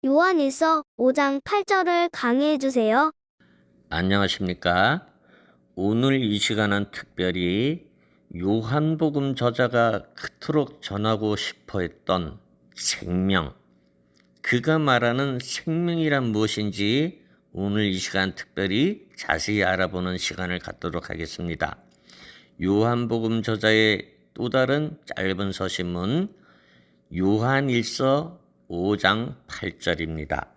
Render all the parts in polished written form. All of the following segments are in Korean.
요한일서 5장 8절을 강의해 주세요. 안녕하십니까? 오늘 이 시간은 특별히 요한복음 저자가 그토록 전하고 싶어 했던 생명, 그가 말하는 생명이란 무엇인지 오늘 이 시간 특별히 자세히 알아보는 시간을 갖도록 하겠습니다. 요한복음 저자의 또 다른 짧은 서신문 요한일서 5장 8절입니다.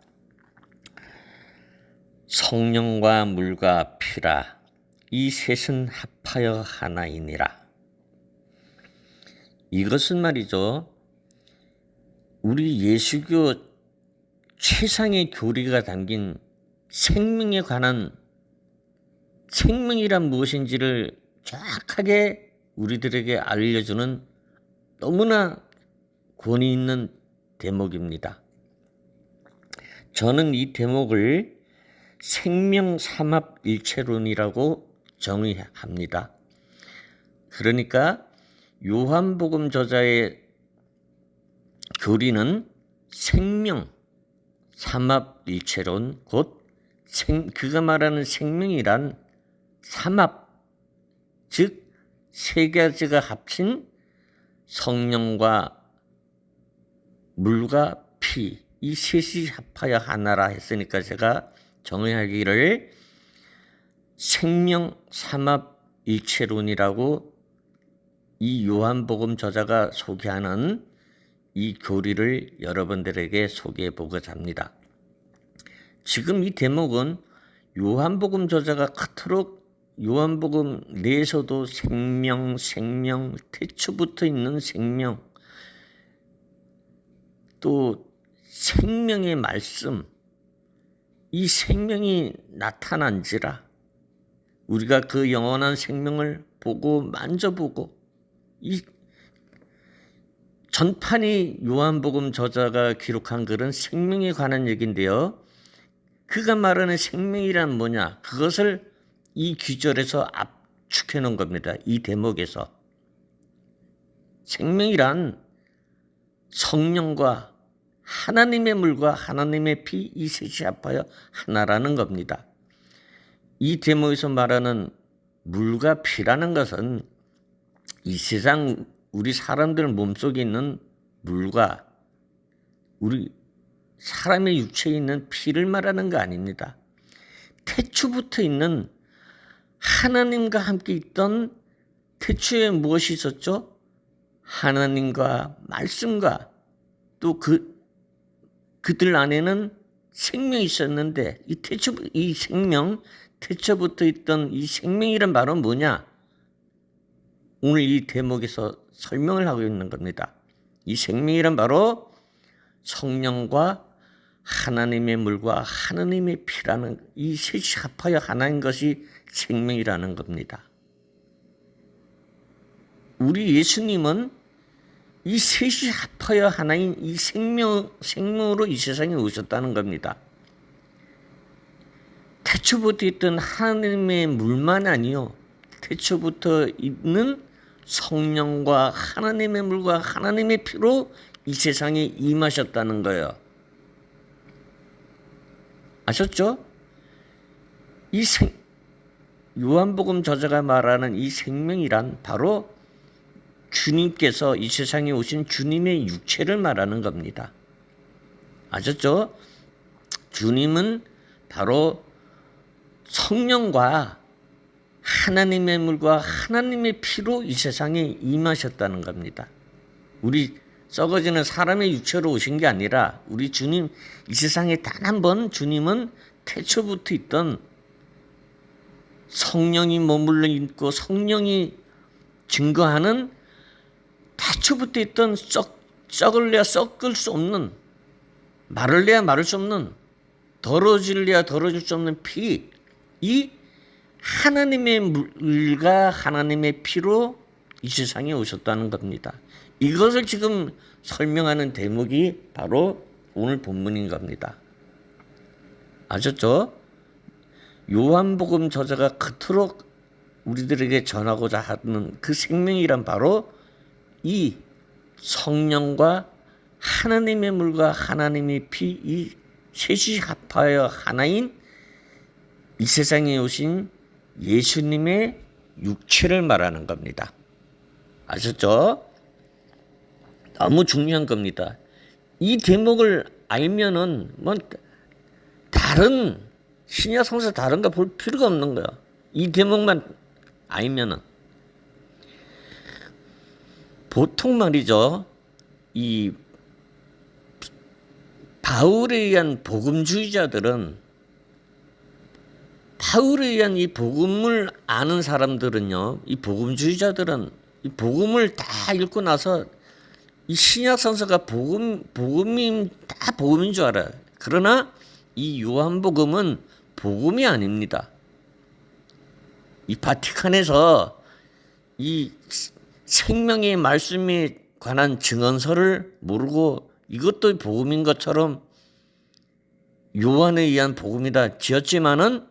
성령과 물과 피라 이 셋은 합하여 하나이니라. 이것은 말이죠, 우리 예수교 최상의 교리가 담긴 생명에 관한, 생명이란 무엇인지를 정확하게 우리들에게 알려주는 너무나 권위 있는 대목입니다. 저는 이 대목을 생명삼합일체론이라고 정의합니다. 그러니까 요한복음 저자의 교리는 생명 삼합일체론, 곧 그가 말하는 생명이란 삼합, 즉 세 가지가 합친 성령과 물과 피, 이 셋이 합하여 하나라 했으니까 제가 정의하기를 생명 삼합일체론이라고 이 요한복음 저자가 소개하는 이 교리를 여러분들에게 소개해 보고자 합니다. 지금 이 대목은 요한복음 저자가 그토록 요한복음 내에서도 생명, 태초부터 있는 생명, 또 생명의 말씀, 이 생명이 나타난지라 우리가 그 영원한 생명을 보고 만져보고, 이 전판이 요한복음 저자가 기록한 글은 생명에 관한 얘기인데요, 그가 말하는 생명이란 뭐냐, 그것을 이 귀절에서 압축해 놓은 겁니다. 이 대목에서 생명이란 성령과 하나님의 물과 하나님의 피, 이 셋이 합하여 하나라는 겁니다. 이 대목에서 말하는 물과 피라는 것은 이 세상 우리 사람들 몸속에 있는 물과 우리 사람의 육체에 있는 피를 말하는 거 아닙니다. 태초부터 있는 하나님과 함께 있던, 태초에 무엇이 있었죠? 하나님과 말씀과 또 그들 안에는 생명이 있었는데, 이 생명, 태초부터 있던 이 생명이란 말은 뭐냐? 오늘 이 대목에서 설명을 하고 있는 겁니다. 이 생명이란 바로 성령과 하나님의 물과 하나님의 피라는 이 셋이 합하여 하나인 것이 생명이라는 겁니다. 우리 예수님은 이 셋이 합하여 하나인 이 생명으로 이 세상에 오셨다는 겁니다. 태초부터 있던 하나님의 물만 아니요, 태초부터 있는 성령과 하나님의 물과 하나님의 피로 이 세상에 임하셨다는 거예요. 아셨죠? 요한복음 저자가 말하는 이 생명이란 바로 주님께서 이 세상에 오신 주님의 육체를 말하는 겁니다. 아셨죠? 주님은 바로 성령과 하나님의 물과 하나님의 피로 이 세상에 임하셨다는 겁니다. 우리 썩어지는 사람의 육체로 오신 게 아니라 우리 주님, 이 세상에 단 한 번 주님은 태초부터 있던 성령이 머물러 있고 성령이 증거하는 태초부터 있던 썩을래야 썩을 수 없는, 마를래야 마를 수 없는, 더러질래야 더러질 수 없는 피, 이 하나님의 물과 하나님의 피로 이 세상에 오셨다는 겁니다. 이것을 지금 설명하는 대목이 바로 오늘 본문인 겁니다. 아셨죠? 요한복음 저자가 그토록 우리들에게 전하고자 하는 그 생명이란 바로 이 성령과 하나님의 물과 하나님의 피, 이 셋이 합하여 하나인 이 세상에 오신 예수님의 육체를 말하는 겁니다. 아셨죠? 너무 중요한 겁니다. 이 대목을 알면은 뭐 다른 신약 성서 다른 거 볼 필요가 없는 거야. 이 대목만 알면은. 보통 말이죠. 이 바울에 의한 복음주의자들은, 바울에 의한 이 복음을 아는 사람들은요, 이 복음주의자들은 이 복음을 다 읽고 나서 이 신약 성서가 복음이 다 복음인 줄 알아요. 그러나 이 요한복음은 복음이 아닙니다. 이 바티칸에서 이 생명의 말씀에 관한 증언서를 모르고 이것도 복음인 것처럼 요한에 의한 복음이다 지었지만은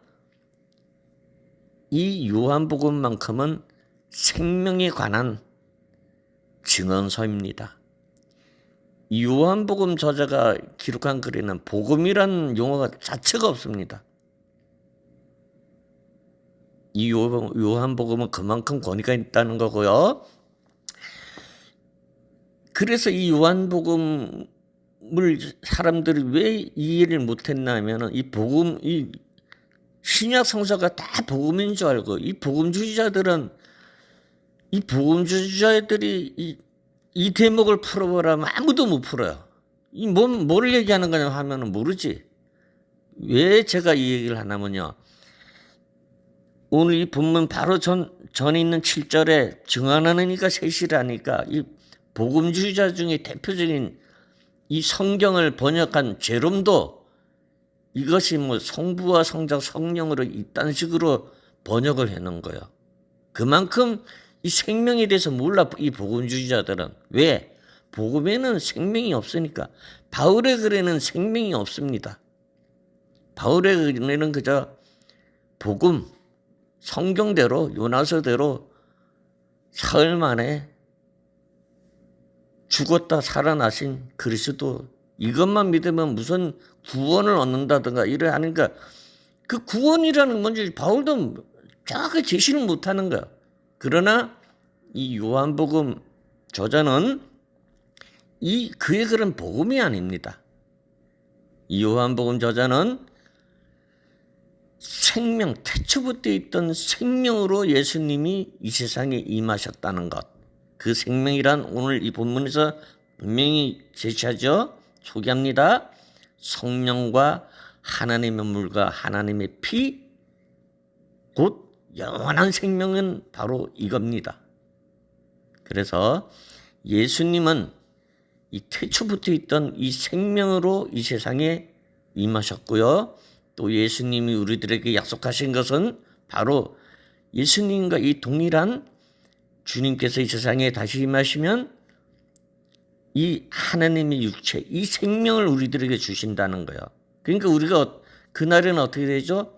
이 요한복음만큼은 생명에 관한 증언서입니다. 이 요한복음 저자가 기록한 글에는 복음이라는 용어가 자체가 없습니다. 이 요한복음은 그만큼 권위가 있다는 거고요. 그래서 이 요한복음을 사람들이 왜 이해를 못했나 하면은 이 복음, 이 신약 성서가 다 복음인 줄 알고, 이 복음주의자들은 이 복음주의자들이 이 대목을 풀어보라면 아무도 못 풀어요. 이 뭘 얘기하는 거냐 하면은 모르지. 왜 제가 이 얘기를 하냐면요. 오늘 이 본문 바로 전에 있는 7절에 증언하는 이가 셋이라니까 이 복음주의자 중에 대표적인 이 성경을 번역한 제롬도 이것이 뭐 성부와 성자 성령으로 이딴 식으로 번역을 해놓은 거예요. 그만큼 이 생명에 대해서 몰라, 이 복음주의자들은. 왜? 복음에는 생명이 없으니까. 바울의 글에는 생명이 없습니다. 바울의 글에는 그저 복음, 성경대로, 요나서대로 사흘 만에 죽었다 살아나신 그리스도, 이것만 믿으면 무슨 구원을 얻는다든가 이래 하니까 그 구원이라는 뭔지 바울도 정확하게 제시를 못하는 거야. 그러나 이 요한복음 저자는 그의 글은 복음이 아닙니다. 이 요한복음 저자는 생명, 태초부터 있던 생명으로 예수님이 이 세상에 임하셨다는 것. 그 생명이란 오늘 이 본문에서 분명히 제시하죠. 소개합니다. 성령과 하나님의 물과 하나님의 피, 곧 영원한 생명은 바로 이겁니다. 그래서 예수님은 이 태초부터 있던 이 생명으로 이 세상에 임하셨고요. 또 예수님이 우리들에게 약속하신 것은 바로 예수님과 이 동일한 주님께서 이 세상에 다시 임하시면 이 하나님의 육체, 이 생명을 우리들에게 주신다는 거예요. 그러니까 우리가 그날은 어떻게 되죠?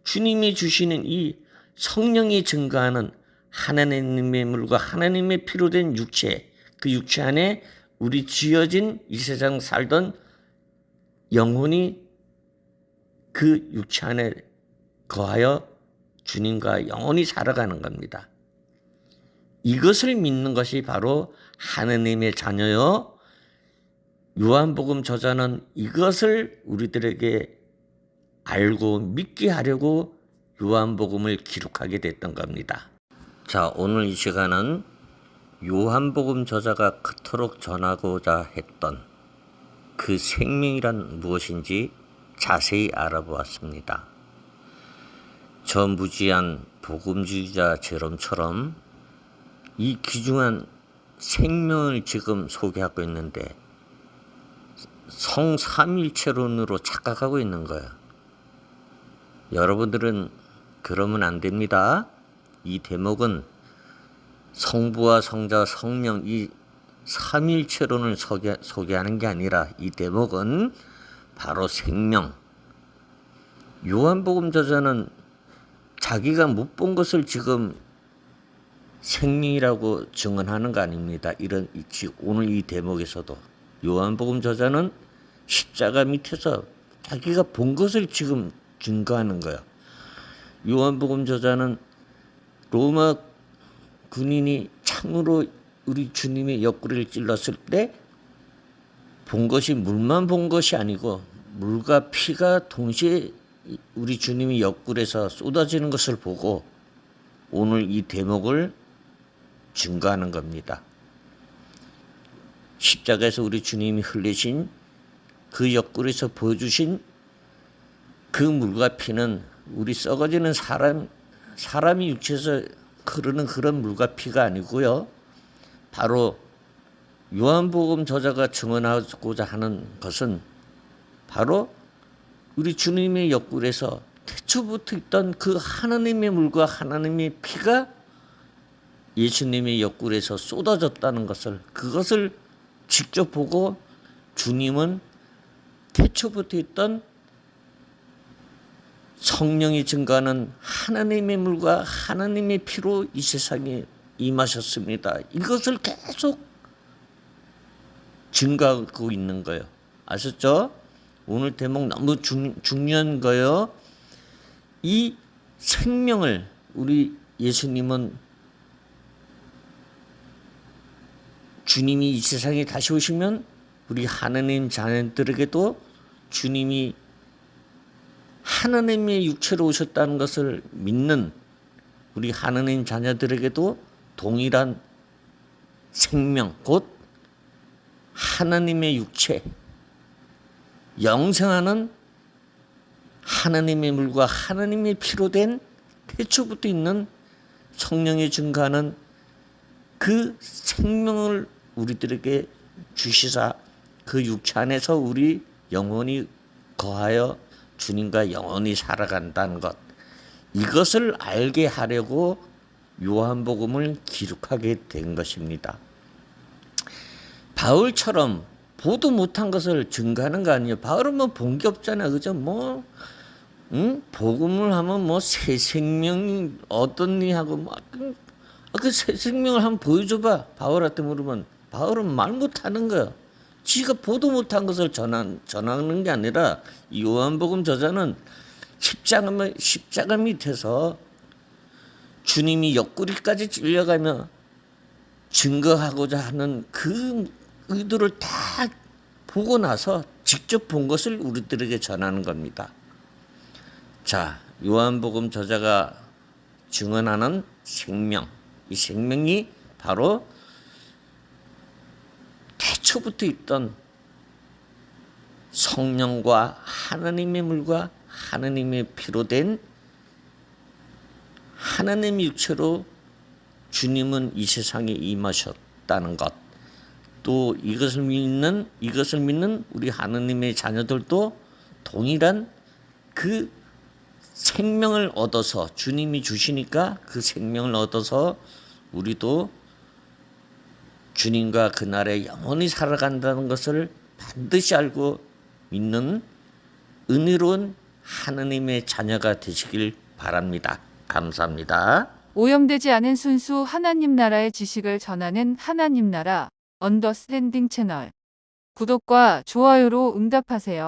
주님이 주시는 이 성령이 증거하는 하나님의 물과 하나님의 피로 된 육체, 그 육체 안에 우리 지어진 이 세상 살던 영혼이 그 육체 안에 거하여 주님과 영원히 살아가는 겁니다. 이것을 믿는 것이 바로 하나님의 자녀요. 요한복음 저자는 이것을 우리들에게 알고 믿게 하려고 요한복음을 기록하게 됐던 겁니다. 자, 오늘 이 시간은 요한복음 저자가 그토록 전하고자 했던 그 생명이란 무엇인지 자세히 알아보았습니다. 저 무지한 복음주의자 제롬처럼 이 귀중한 생명을 지금 소개하고 있는데 성삼일체론으로 착각하고 있는 거예요. 여러분들은 그러면 안 됩니다. 이 대목은 성부와 성자, 성령 이 삼일체론을 소개하는 게 아니라 이 대목은 바로 생명. 요한복음 저자는 자기가 못 본 것을 지금 생명이라고 증언하는 거 아닙니다. 오늘 이 대목에서도 요한복음 저자는 십자가 밑에서 자기가 본 것을 지금 증거하는 거야. 요한복음 저자는 로마 군인이 창으로 우리 주님의 옆구리를 찔렀을 때 본 것이 물만 본 것이 아니고 물과 피가 동시에 우리 주님의 옆구리에서 쏟아지는 것을 보고 오늘 이 대목을 증거하는 겁니다. 십자가에서 우리 주님이 흘리신 그 옆구리에서 보여주신 그 물과 피는 우리 썩어지는 사람이 육체에서 흐르는 그런 물과 피가 아니고요. 바로 요한복음 저자가 증언하고자 하는 것은 바로 우리 주님의 옆구리에서 태초부터 있던 그 하나님의 물과 하나님의 피가 예수님의 옆구리에서 쏟아졌다는 것을, 그것을 직접 보고 주님은 태초부터 있던 성령이 증거하는 하나님의 물과 하나님의 피로 이 세상에 임하셨습니다. 이것을 계속 증거하고 있는 거예요. 아셨죠? 오늘 대목 너무 중요한 거예요. 이 생명을 우리 예수님은 주님이 이 세상에 다시 오시면 우리 하나님 자녀들에게도 주님이 하나님의 육체로 오셨다는 것을 믿는 우리 하나님 자녀들에게도 동일한 생명, 곧 하나님의 육체, 영생하는 하나님의 물과 하나님의 피로 된 태초부터 있는 성령이 증거하는 그 생명을 우리들에게 주시사 그 육체 안에서 우리 영원히 거하여 주님과 영원히 살아간다는 것, 이것을 알게 하려고 요한복음을 기록하게 된 것입니다. 바울처럼 보도 못한 것을 증거하는 거 아니에요. 바울은 뭐 본 게 없잖아요. 그죠? 복음을 하면 뭐 새 생명이 어떻니 하고 그 새 생명을 한번 보여줘봐. 바울한테 물으면 바울은 말 못하는 거야. 지가 보도 못한 것을 전하는 게 아니라 요한복음 저자는 십자가 밑에서 주님이 옆구리까지 찔려가며 증거하고자 하는 그 의도를 다 보고 나서 직접 본 것을 우리들에게 전하는 겁니다. 자, 요한복음 저자가 증언하는 생명, 이 생명이 바로 태초부터 있던 성령과 하나님의 물과 하나님의 피로 된 하나님의 육체로 주님은 이 세상에 임하셨다는 것, 또 이것을 믿는 우리 하나님의 자녀들도 동일한 그 생명을 얻어서 주님이 주시니까 그 생명을 얻어서 우리도 주님과 그날에 영원히 살아간다는 것을 반드시 알고 믿는 은혜로운 하나님의 자녀가 되시길 바랍니다. 감사합니다. 오염되지 않은 순수 하나님 나라의 지식을 전하는 하나님 나라 언더스탠딩 채널 구독과 좋아요로 응답하세요.